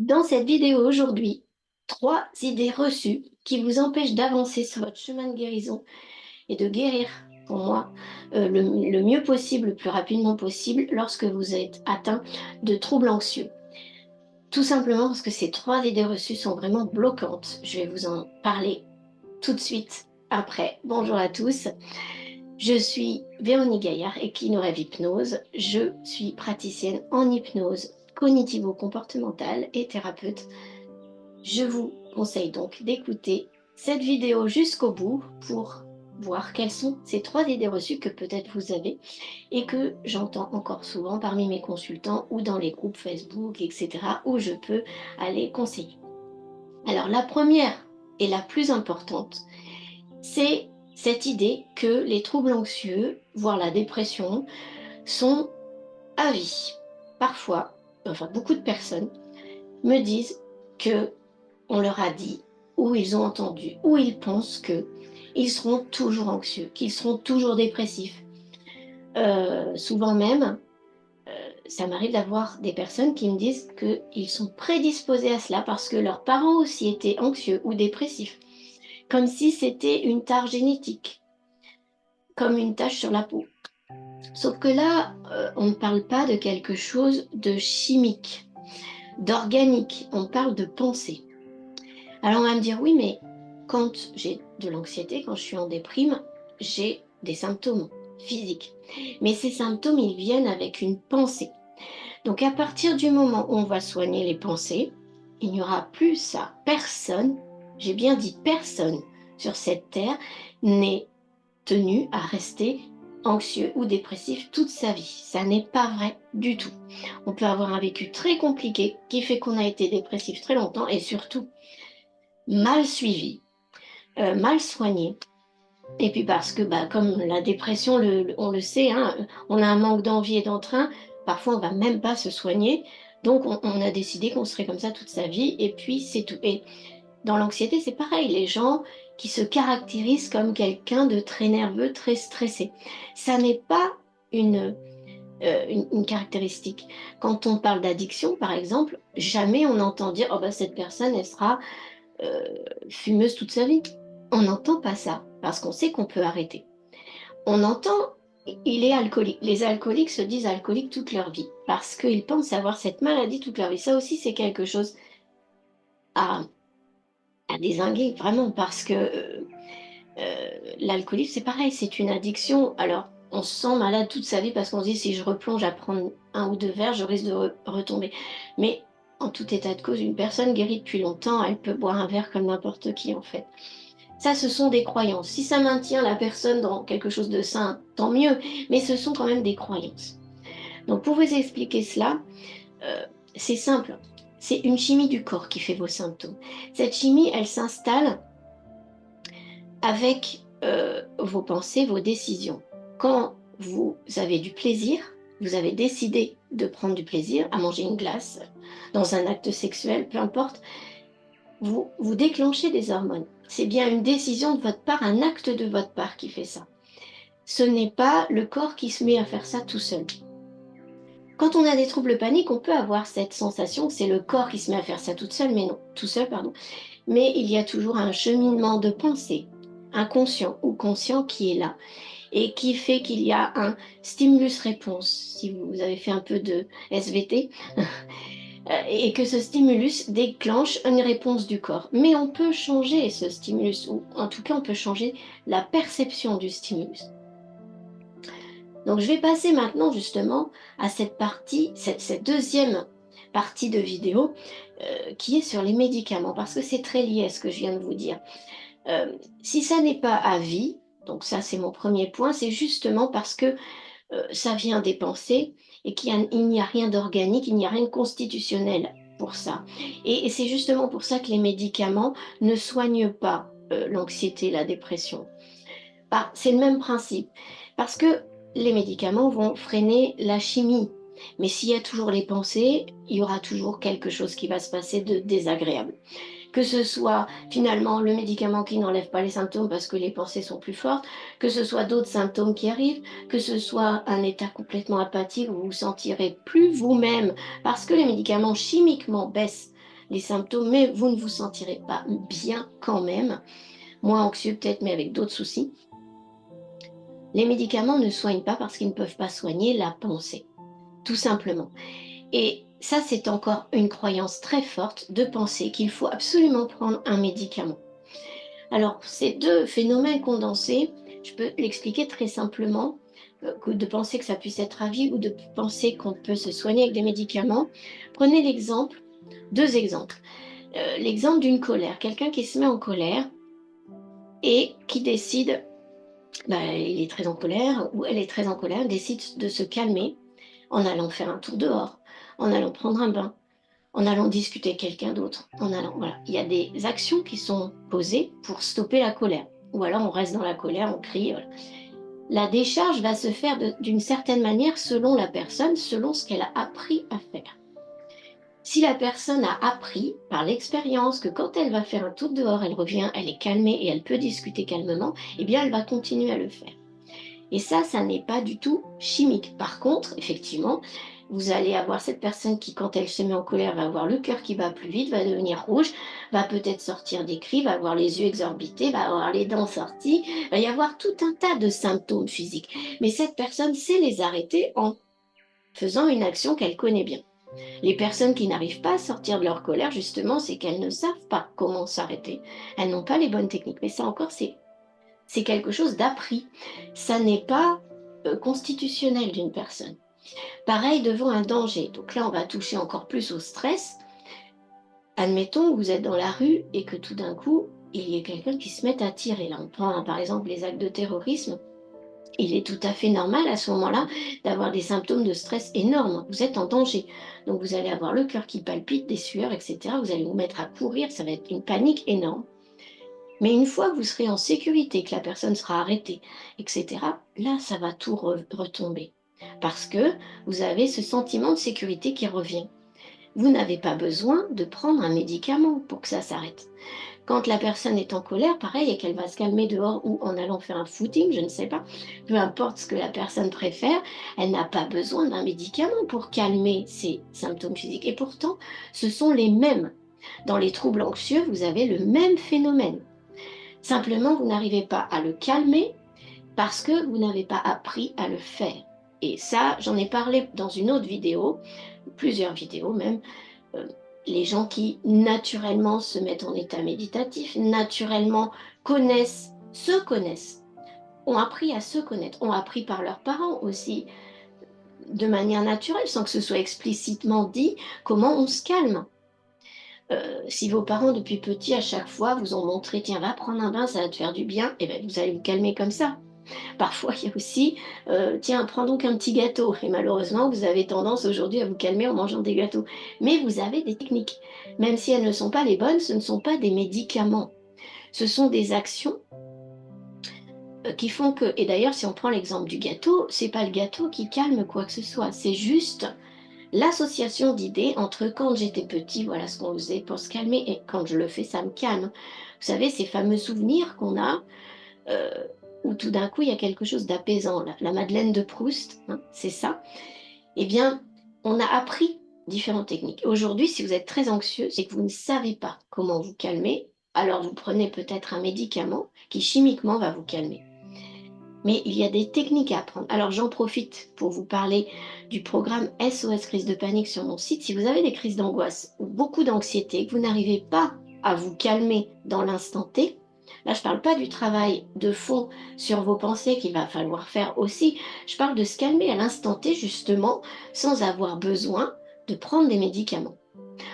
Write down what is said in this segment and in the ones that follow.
Dans cette vidéo aujourd'hui, 3 idées reçues qui vous empêchent d'avancer sur votre chemin de guérison et de guérir, pour moi, le mieux possible, le plus rapidement possible, lorsque vous êtes atteint de troubles anxieux. Tout simplement parce que ces 3 idées reçues sont vraiment bloquantes. Je vais vous en parler tout de suite après. Bonjour à tous, je suis Véronique Gaillard, Equilibre Hypnose. Je suis praticienne en hypnose cognitivo-comportementale et thérapeute. Je vous conseille donc d'écouter cette vidéo jusqu'au bout pour voir quelles sont ces 3 idées reçues que peut-être vous avez et que j'entends encore souvent parmi mes consultants ou dans les groupes Facebook, etc., où je peux aller conseiller. Alors la première et la plus importante, c'est cette idée que les troubles anxieux, voire la dépression, sont à vie. Parfois, enfin beaucoup de personnes me disent que on leur a dit, ou ils ont entendu, ou ils pensent que ils seront toujours anxieux, qu'ils seront toujours dépressifs. Souvent même, ça m'arrive d'avoir des personnes qui me disent qu'ils sont prédisposés à cela parce que leurs parents aussi étaient anxieux ou dépressifs, comme si c'était une tare génétique, comme une tache sur la peau. Sauf que là, on ne parle pas de quelque chose de chimique, d'organique, on parle de pensée. Alors on va me dire, oui, mais quand j'ai de l'anxiété, quand je suis en déprime, j'ai des symptômes physiques. Mais ces symptômes, ils viennent avec une pensée. Donc à partir du moment où on va soigner les pensées, il n'y aura plus ça. Personne, j'ai bien dit personne sur cette terre, n'est tenu à rester anxieux ou dépressif toute sa vie. Ça n'est pas vrai du tout. On peut avoir un vécu très compliqué qui fait qu'on a été dépressif très longtemps et surtout mal suivi, mal soigné. Et puis parce que, bah, comme la dépression, on le sait, hein, on a un manque d'envie et d'entrain, parfois on va même pas se soigner, donc on a décidé qu'on serait comme ça toute sa vie, et puis c'est tout. Et dans l'anxiété, c'est pareil, les gens qui se caractérisent comme quelqu'un de très nerveux, très stressé. Ça n'est pas une caractéristique. Quand on parle d'addiction, par exemple, jamais on entend dire, oh bah cette personne, elle sera fumeuse toute sa vie. On n'entend pas ça, parce qu'on sait qu'on peut arrêter. On entend, il est alcoolique. Les alcooliques se disent alcooliques toute leur vie, parce qu'ils pensent avoir cette maladie toute leur vie. Ça aussi, c'est quelque chose à, à dézinguer, vraiment, parce que l'alcoolisme, c'est pareil, c'est une addiction. Alors, on se sent malade toute sa vie parce qu'on se dit, si je replonge à prendre 1 ou 2 verres, je risque de retomber. Mais en tout état de cause, une personne guérie depuis longtemps, elle peut boire un verre comme n'importe qui, en fait. Ça, ce sont des croyances. Si ça maintient la personne dans quelque chose de sain, tant mieux, mais ce sont quand même des croyances. Donc, pour vous expliquer cela, euh, c'est simple. C'est une chimie du corps qui fait vos symptômes. Cette chimie, elle s'installe avec vos pensées, vos décisions. Quand vous avez du plaisir, vous avez décidé de prendre du plaisir à manger une glace, dans un acte sexuel, peu importe, vous déclenchez des hormones. C'est bien une décision de votre part, un acte de votre part qui fait ça. Ce n'est pas le corps qui se met à faire ça tout seul. Quand on a des troubles paniques, on peut avoir cette sensation que c'est le corps qui se met à faire ça toute seule, mais non, tout seul, pardon. Mais il y a toujours un cheminement de pensée, inconscient ou conscient, qui est là et qui fait qu'il y a un stimulus-réponse, si vous avez fait un peu de SVT, et que ce stimulus déclenche une réponse du corps. Mais on peut changer ce stimulus, ou en tout cas on peut changer la perception du stimulus. Donc je vais passer maintenant justement à cette partie, cette deuxième partie de vidéo qui est sur les médicaments, parce que c'est très lié à ce que je viens de vous dire. Si ça n'est pas à vie, donc ça c'est mon premier point, c'est justement parce que ça vient des pensées et qu'il n'y a rien d'organique, il n'y a rien de constitutionnel pour ça. Et c'est justement pour ça que les médicaments ne soignent pas l'anxiété, la dépression. Bah, c'est le même principe, parce que les médicaments vont freiner la chimie. Mais s'il y a toujours les pensées, il y aura toujours quelque chose qui va se passer de désagréable. Que ce soit finalement le médicament qui n'enlève pas les symptômes parce que les pensées sont plus fortes, que ce soit d'autres symptômes qui arrivent, que ce soit un état complètement apathique où vous vous sentirez plus vous-même parce que les médicaments chimiquement baissent les symptômes, mais vous ne vous sentirez pas bien quand même, moins anxieux peut-être, mais avec d'autres soucis. Les médicaments ne soignent pas parce qu'ils ne peuvent pas soigner la pensée, tout simplement. Et ça, c'est encore une croyance très forte de penser qu'il faut absolument prendre un médicament. Alors, ces deux phénomènes condensés, je peux l'expliquer très simplement, que de penser que ça puisse être à vie ou de penser qu'on peut se soigner avec des médicaments. Prenez l'exemple, deux exemples. L'exemple d'une colère, quelqu'un qui se met en colère et qui décide, bah, il est très en colère ou elle est très en colère, décide de se calmer en allant faire un tour dehors, en allant prendre un bain, en allant discuter avec quelqu'un d'autre, en allant, voilà. Il y a des actions qui sont posées pour stopper la colère. Ou alors on reste dans la colère, on crie. Voilà. La décharge va se faire d'une certaine manière selon la personne, selon ce qu'elle a appris à faire. Si la personne a appris par l'expérience que quand elle va faire un tour dehors, elle revient, elle est calmée et elle peut discuter calmement, eh bien elle va continuer à le faire. Et ça n'est pas du tout chimique. Par contre, effectivement, vous allez avoir cette personne qui, quand elle se met en colère, va avoir le cœur qui bat plus vite, va devenir rouge, va peut-être sortir des cris, va avoir les yeux exorbités, va avoir les dents sorties, va y avoir tout un tas de symptômes physiques. Mais cette personne sait les arrêter en faisant une action qu'elle connaît bien. Les personnes qui n'arrivent pas à sortir de leur colère, justement, c'est qu'elles ne savent pas comment s'arrêter. Elles n'ont pas les bonnes techniques. Mais ça encore, c'est quelque chose d'appris. Ça n'est pas constitutionnel d'une personne. Pareil devant un danger. Donc là, on va toucher encore plus au stress. Admettons que vous êtes dans la rue et que tout d'un coup, il y a quelqu'un qui se met à tirer. Là, on prend par exemple les actes de terrorisme. Il est tout à fait normal à ce moment-là d'avoir des symptômes de stress énormes. Vous êtes en danger. Donc vous allez avoir le cœur qui palpite, des sueurs, etc. Vous allez vous mettre à courir. Ça va être une panique énorme. Mais une fois que vous serez en sécurité, que la personne sera arrêtée, etc., là, ça va tout retomber. Parce que vous avez ce sentiment de sécurité qui revient. Vous n'avez pas besoin de prendre un médicament pour que ça s'arrête. Quand la personne est en colère, pareil, et qu'elle va se calmer dehors ou en allant faire un footing, je ne sais pas, peu importe ce que la personne préfère, elle n'a pas besoin d'un médicament pour calmer ses symptômes physiques. Et pourtant, ce sont les mêmes. Dans les troubles anxieux, vous avez le même phénomène. Simplement, vous n'arrivez pas à le calmer parce que vous n'avez pas appris à le faire. Et ça, j'en ai parlé dans une autre vidéo, plusieurs vidéos même. euh, les gens qui naturellement se mettent en état méditatif, naturellement se connaissent, ont appris à se connaître, ont appris par leurs parents aussi, de manière naturelle, sans que ce soit explicitement dit, comment on se calme. Si vos parents, depuis petit, à chaque fois, vous ont montré, tiens, va prendre un bain, ça va te faire du bien, et bien vous allez vous calmer comme ça. Parfois, il y a aussi, tiens, prends donc un petit gâteau. Et malheureusement, vous avez tendance aujourd'hui à vous calmer en mangeant des gâteaux. Mais vous avez des techniques. Même si elles ne sont pas les bonnes, ce ne sont pas des médicaments. Ce sont des actions qui font que, et d'ailleurs, si on prend l'exemple du gâteau, c'est pas le gâteau qui calme quoi que ce soit. C'est juste l'association d'idées entre quand j'étais petit, voilà ce qu'on faisait pour se calmer, et quand je le fais, ça me calme. Vous savez, ces fameux souvenirs qu'on a, euh, où tout d'un coup il y a quelque chose d'apaisant, la Madeleine de Proust, hein, c'est ça. Eh bien, on a appris différentes techniques. Aujourd'hui, si vous êtes très anxieux, c'est que vous ne savez pas comment vous calmer, alors vous prenez peut-être un médicament qui chimiquement va vous calmer. Mais il y a des techniques à apprendre. Alors j'en profite pour vous parler du programme SOS crise de panique sur mon site. Si vous avez des crises d'angoisse ou beaucoup d'anxiété, que vous n'arrivez pas à vous calmer dans l'instant T, là je ne parle pas du travail de fond sur vos pensées qu'il va falloir faire aussi, je parle de se calmer à l'instant T justement sans avoir besoin de prendre des médicaments.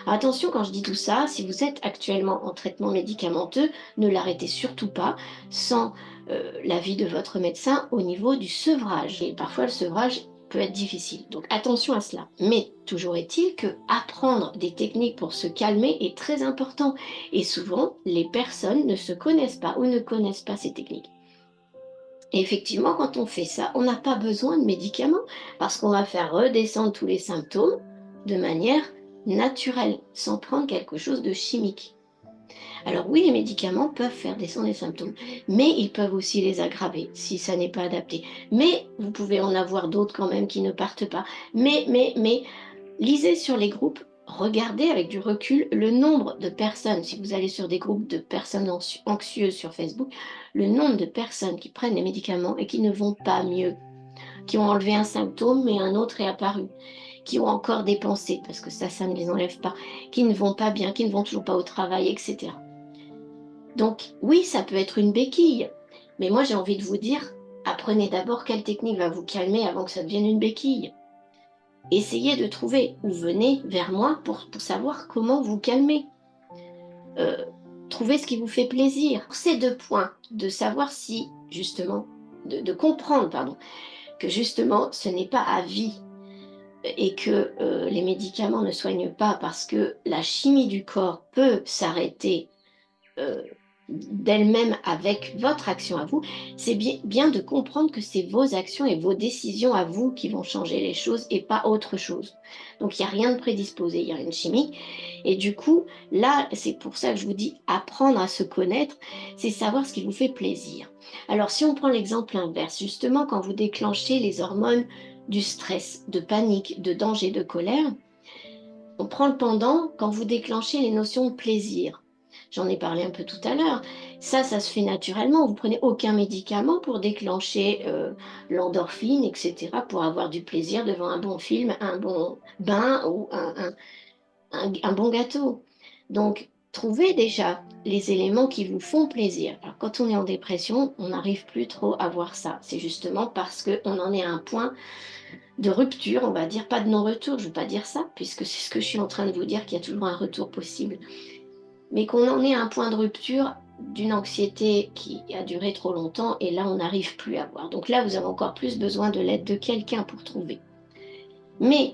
Attention quand je dis tout ça, si vous êtes actuellement en traitement médicamenteux, ne l'arrêtez surtout pas sans l'avis de votre médecin au niveau du sevrage. Et parfois le sevrage peut être difficile. Donc attention à cela. Mais toujours est-il que apprendre des techniques pour se calmer est très important. Et souvent, les personnes ne se connaissent pas ou ne connaissent pas ces techniques. Et effectivement, quand on fait ça, on n'a pas besoin de médicaments parce qu'on va faire redescendre tous les symptômes de manière naturelle, sans prendre quelque chose de chimique. Alors oui, les médicaments peuvent faire descendre les symptômes, mais ils peuvent aussi les aggraver si ça n'est pas adapté. Mais vous pouvez en avoir d'autres quand même qui ne partent pas. Mais, lisez sur les groupes regardez avec du recul le nombre de personnes, si vous allez sur des groupes de personnes anxieuses sur Facebook, le nombre de personnes qui prennent des médicaments et qui ne vont pas mieux, qui ont enlevé un symptôme mais un autre est apparu, qui ont encore des pensées, parce que ça ne les enlève pas, qui ne vont pas bien, qui ne vont toujours pas au travail, etc. Donc oui, ça peut être une béquille, mais moi j'ai envie de vous dire, apprenez d'abord quelle technique va vous calmer avant que ça devienne une béquille. Essayez de trouver, ou venez vers moi pour savoir comment vous calmer. Euh, Trouvez ce qui vous fait plaisir. Pour ces deux points, de savoir si, justement, de comprendre, pardon, que justement, ce n'est pas à vie et que les médicaments ne soignent pas parce que la chimie du corps peut s'arrêter euh, d'elle-même avec votre action à vous, c'est bien de comprendre que c'est vos actions et vos décisions à vous qui vont changer les choses et pas autre chose. Donc il n'y a rien de prédisposé, il y a rien de chimique. Et du coup, là, c'est pour ça que je vous dis apprendre à se connaître, c'est savoir ce qui vous fait plaisir. Alors si on prend l'exemple inverse, justement quand vous déclenchez les hormones du stress, de panique, de danger, de colère, on prend le pendant quand vous déclenchez les notions de plaisir. J'en ai parlé un peu tout à l'heure. Ça se fait naturellement. Vous prenez aucun médicament pour déclencher l'endorphine, etc., pour avoir du plaisir devant un bon film, un bon bain ou un bon gâteau. Donc, trouvez déjà les éléments qui vous font plaisir. Alors, quand on est en dépression, on n'arrive plus trop à voir ça. C'est justement parce qu'on en est à un point de rupture, on va dire, pas de non-retour, je ne veux pas dire ça, puisque c'est ce que je suis en train de vous dire, qu'il y a toujours un retour possible, mais qu'on en est à un point de rupture d'une anxiété qui a duré trop longtemps, et là, on n'arrive plus à voir. Donc là, vous avez encore plus besoin de l'aide de quelqu'un pour trouver. Mais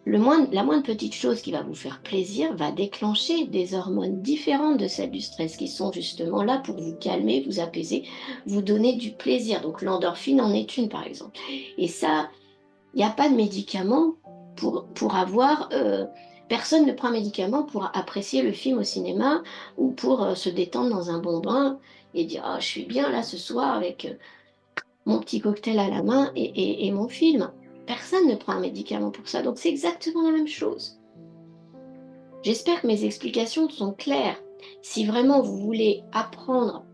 la moindre petite chose qui va vous faire plaisir va déclencher des hormones différentes de celles du stress, qui sont justement là pour vous calmer, vous apaiser, vous donner du plaisir. Donc l'endorphine en est une, par exemple. Et ça, il n'y a pas de médicament pour avoir... personne ne prend un médicament pour apprécier le film au cinéma ou pour se détendre dans un bon bain et dire ah, je suis bien là ce soir avec mon petit cocktail à la main et mon film. Personne ne prend un médicament pour ça, donc c'est exactement la même chose. J'espère que mes explications sont claires. Si vraiment vous voulez apprendre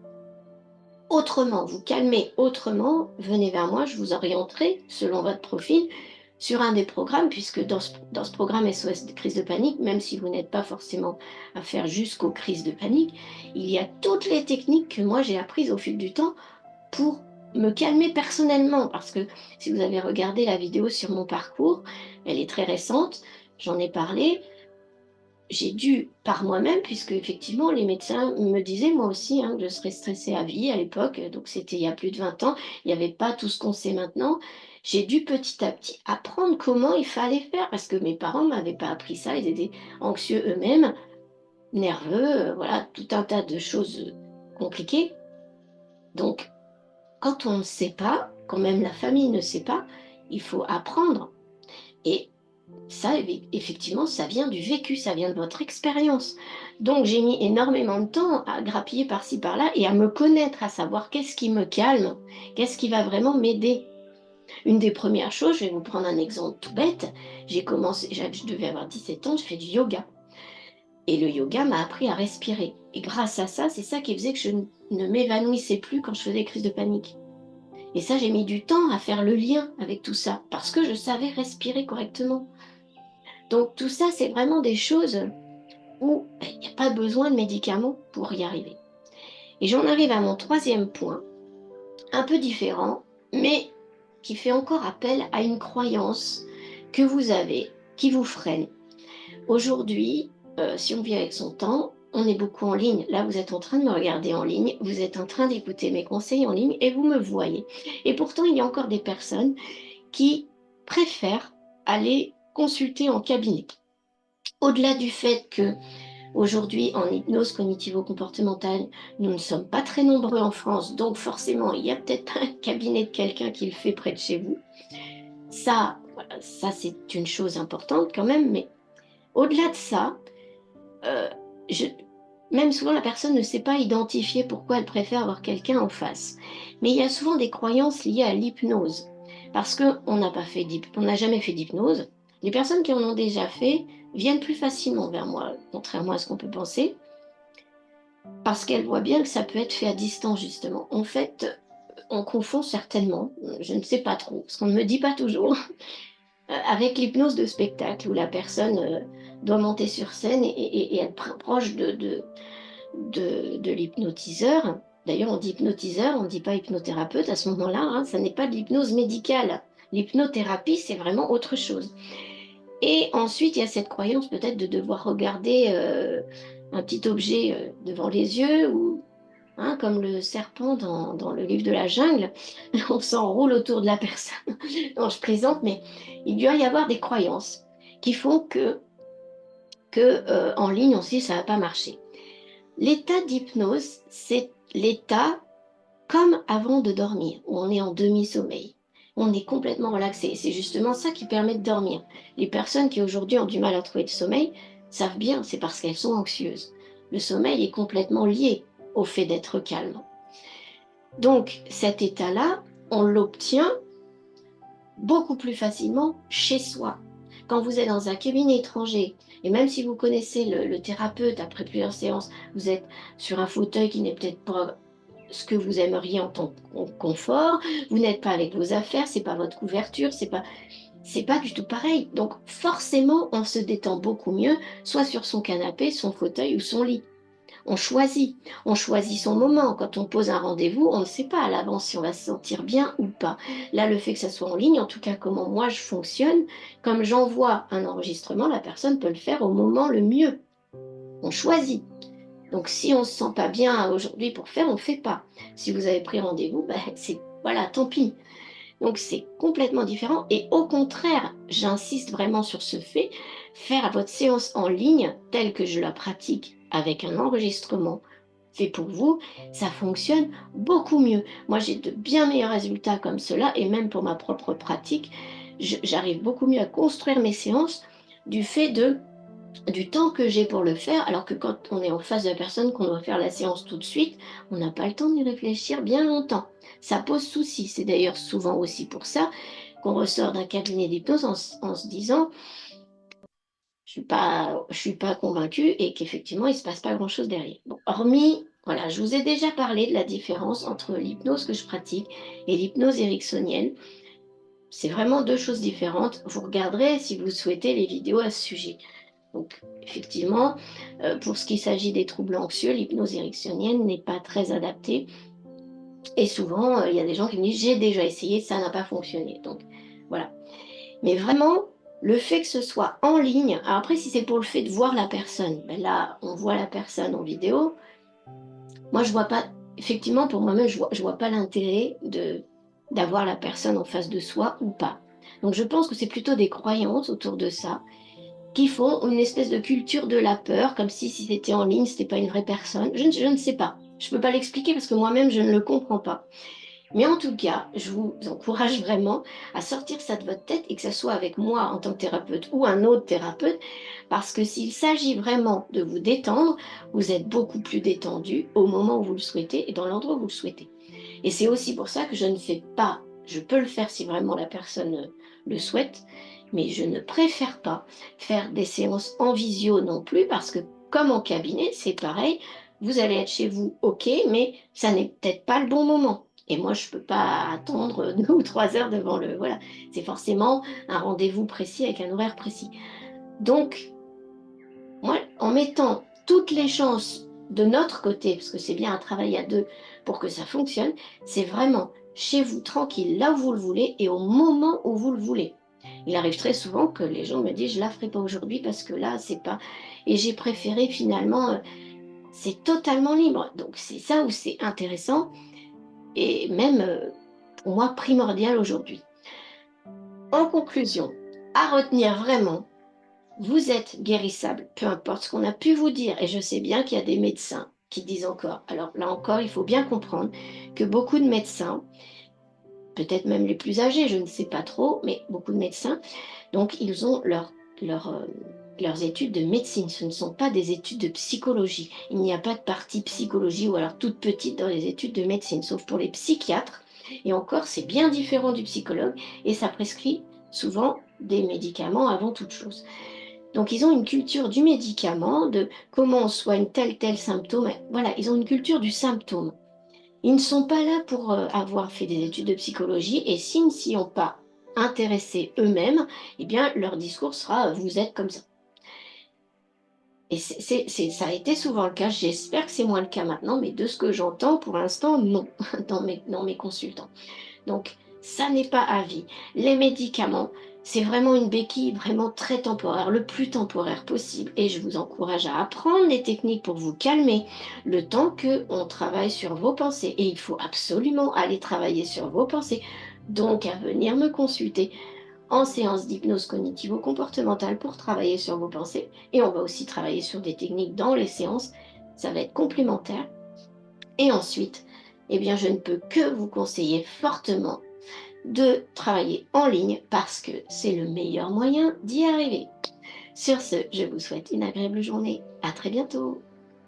autrement, vous calmer autrement, venez vers moi, je vous orienterai selon votre profil sur un des programmes, puisque dans ce programme SOS de crise de panique, même si vous n'êtes pas forcément à faire jusqu'aux crises de panique, il y a toutes les techniques que moi j'ai apprises au fil du temps pour me calmer personnellement, parce que si vous avez regardé la vidéo sur mon parcours, elle est très récente, j'en ai parlé, j'ai dû par moi-même, puisque effectivement les médecins me disaient moi aussi que je serais stressée à vie à l'époque, donc c'était il y a plus de 20 ans, il n'y avait pas tout ce qu'on sait maintenant. J'ai dû petit à petit apprendre comment il fallait faire, parce que mes parents ne m'avaient pas appris ça, ils étaient anxieux eux-mêmes, nerveux, voilà, tout un tas de choses compliquées. Donc, quand on ne sait pas, quand même la famille ne sait pas, il faut apprendre. Et ça, effectivement, ça vient du vécu, ça vient de votre expérience. Donc, j'ai mis énormément de temps à grappiller par-ci, par-là et à me connaître, à savoir qu'est-ce qui me calme, qu'est-ce qui va vraiment m'aider. Une des premières choses, je vais vous prendre un exemple tout bête. J'ai commencé, je devais avoir 17 ans, je fais du yoga. Et le yoga m'a appris à respirer. Et grâce à ça, c'est ça qui faisait que je ne m'évanouissais plus quand je faisais des crises de panique. Et ça, j'ai mis du temps à faire le lien avec tout ça, parce que je savais respirer correctement. Donc tout ça, c'est vraiment des choses où il n'y a pas besoin de médicaments pour y arriver. Et j'en arrive à mon troisième point, un peu différent, mais qui fait encore appel à une croyance que vous avez, qui vous freine. Aujourd'hui, si on vit avec son temps, on est beaucoup en ligne. Là, vous êtes en train de me regarder en ligne, vous êtes en train d'écouter mes conseils en ligne et vous me voyez. Et pourtant, il y a encore des personnes qui préfèrent aller consulter en cabinet. Au-delà du fait que aujourd'hui, en hypnose cognitivo-comportementale, nous ne sommes pas très nombreux en France, donc forcément, il y a peut-être pas un cabinet de quelqu'un qui le fait près de chez vous. Ça, voilà, ça c'est une chose importante quand même, mais au-delà de ça, euh, je- même souvent la personne ne sait pas identifier pourquoi elle préfère avoir quelqu'un en face. Mais il y a souvent des croyances liées à l'hypnose, parce qu'on n'a jamais fait d'hypnose. Les personnes qui en ont déjà fait viennent plus facilement vers moi, contrairement à ce qu'on peut penser, parce qu'elles voient bien que ça peut être fait à distance, justement. En fait, on confond certainement, je ne sais pas trop, parce qu'on ne me dit pas toujours, avec l'hypnose de spectacle, où la personne doit monter sur scène et être proche de l'hypnotiseur. D'ailleurs, on dit hypnotiseur, on ne dit pas hypnothérapeute à ce moment-là, hein, ça n'est pas de l'hypnose médicale. L'hypnothérapie, c'est vraiment autre chose. Et ensuite, il y a cette croyance peut-être de devoir regarder un petit objet devant les yeux, ou hein, comme le serpent dans le livre de la jungle, on s'enroule autour de la personne. Non, je plaisante, mais il doit y avoir des croyances qui font que en ligne, on se dit ça va pas marcher. L'état d'hypnose, c'est l'état comme avant de dormir, où on est en demi-sommeil. On est complètement relaxé. C'est justement ça qui permet de dormir. Les personnes qui aujourd'hui ont du mal à trouver le sommeil savent bien, c'est parce qu'elles sont anxieuses. Le sommeil est complètement lié au fait d'être calme. Donc cet état-là, on l'obtient beaucoup plus facilement chez soi. Quand vous êtes dans un cabinet étranger, et même si vous connaissez le thérapeute après plusieurs séances, vous êtes sur un fauteuil qui n'est peut-être pas ce que vous aimeriez en tant que confort, vous n'êtes pas avec vos affaires, c'est pas votre couverture, c'est pas du tout pareil. Donc forcément, on se détend beaucoup mieux, soit sur son canapé, son fauteuil ou son lit. On choisit son moment. Quand on pose un rendez-vous, on ne sait pas à l'avance si on va se sentir bien ou pas. Là, le fait que ça soit en ligne, en tout cas comment moi je fonctionne, comme j'envoie un enregistrement, la personne peut le faire au moment le mieux. On choisit. Donc si on ne se sent pas bien aujourd'hui pour faire, on ne fait pas. Si vous avez pris rendez-vous, ben, c'est voilà, tant pis. Donc c'est complètement différent. Et au contraire, j'insiste vraiment sur ce fait, faire votre séance en ligne telle que je la pratique avec un enregistrement fait pour vous, ça fonctionne beaucoup mieux. Moi, j'ai de bien meilleurs résultats comme cela, et même pour ma propre pratique, j'arrive beaucoup mieux à construire mes séances du fait du temps que j'ai pour le faire, alors que quand on est en face de la personne, qu'on doit faire la séance tout de suite, on n'a pas le temps d'y réfléchir bien longtemps. Ça pose souci. C'est d'ailleurs souvent aussi pour ça qu'on ressort d'un cabinet d'hypnose en se disant je suis pas convaincue, et qu'effectivement il se passe pas grand-chose derrière. Bon, hormis, voilà, je vous ai déjà parlé de la différence entre l'hypnose que je pratique et l'hypnose ericksonienne. C'est vraiment deux choses différentes. Vous regarderez si vous souhaitez les vidéos à ce sujet. Donc, effectivement, pour ce qui s'agit des troubles anxieux, l'hypnose ericksonienne n'est pas très adaptée. Et souvent, il y a des gens qui me disent, j'ai déjà essayé, ça n'a pas fonctionné. Donc, voilà. Mais vraiment, le fait que ce soit en ligne, alors après, si c'est pour le fait de voir la personne, ben là, on voit la personne en vidéo. Moi, je vois pas, effectivement, pour moi-même, je vois pas l'intérêt d'avoir la personne en face de soi ou pas. Donc, je pense que c'est plutôt des croyances autour de ça qui font une espèce de culture de la peur, comme si c'était en ligne, c'était pas une vraie personne. Je ne sais pas. Je peux pas l'expliquer parce que moi-même, je ne le comprends pas. Mais en tout cas, je vous encourage vraiment à sortir ça de votre tête, et que ce soit avec moi en tant que thérapeute ou un autre thérapeute, parce que s'il s'agit vraiment de vous détendre, vous êtes beaucoup plus détendu au moment où vous le souhaitez et dans l'endroit où vous le souhaitez. Et c'est aussi pour ça que je ne fais pas, je peux le faire si vraiment la personne le souhaite, mais je ne préfère pas faire des séances en visio non plus, parce que comme en cabinet, c'est pareil, vous allez être chez vous, ok, mais ça n'est peut-être pas le bon moment. Et moi, je ne peux pas attendre 2 ou 3 heures devant le... Voilà, c'est forcément un rendez-vous précis avec un horaire précis. Donc, moi, en mettant toutes les chances de notre côté, parce que c'est bien un travail à deux pour que ça fonctionne, c'est vraiment chez vous, tranquille, là où vous le voulez et au moment où vous le voulez. Il arrive très souvent que les gens me disent, je la ferai pas aujourd'hui parce que là, c'est pas... Et j'ai préféré finalement, c'est totalement libre. Donc c'est ça où c'est intéressant, et même pour moi primordial aujourd'hui. En conclusion, à retenir vraiment, vous êtes guérissable, peu importe ce qu'on a pu vous dire. Et je sais bien qu'il y a des médecins qui disent encore. Alors là encore, il faut bien comprendre que beaucoup de médecins, peut-être même les plus âgés, je ne sais pas trop, mais beaucoup de médecins, donc ils ont leur, euh, leurs études de médecine. Ce ne sont pas des études de psychologie. Il n'y a pas de partie psychologie, ou alors toute petite, dans les études de médecine, sauf pour les psychiatres. Et encore, c'est bien différent du psychologue, et ça prescrit souvent des médicaments avant toute chose. Donc ils ont une culture du médicament, de comment on soigne tel symptôme. Voilà, ils ont une culture du symptôme. Ils ne sont pas là pour avoir fait des études de psychologie et s'ils ne s'y ont pas intéressés eux-mêmes, eh bien leur discours sera vous êtes comme ça. Et ça a été souvent le cas. J'espère que c'est moins le cas maintenant, mais de ce que j'entends, pour l'instant, non, dans mes consultants. Donc, ça n'est pas à vie. Les médicaments, c'est vraiment une béquille vraiment très temporaire, le plus temporaire possible. Et je vous encourage à apprendre les techniques pour vous calmer le temps que on travaille sur vos pensées. Et il faut absolument aller travailler sur vos pensées. Donc, à venir me consulter en séance d'hypnose cognitivo-comportementale pour travailler sur vos pensées. Et on va aussi travailler sur des techniques dans les séances. Ça va être complémentaire. Et ensuite, eh bien, je ne peux que vous conseiller fortement de travailler en ligne parce que c'est le meilleur moyen d'y arriver. Sur ce, je vous souhaite une agréable journée. À très bientôt.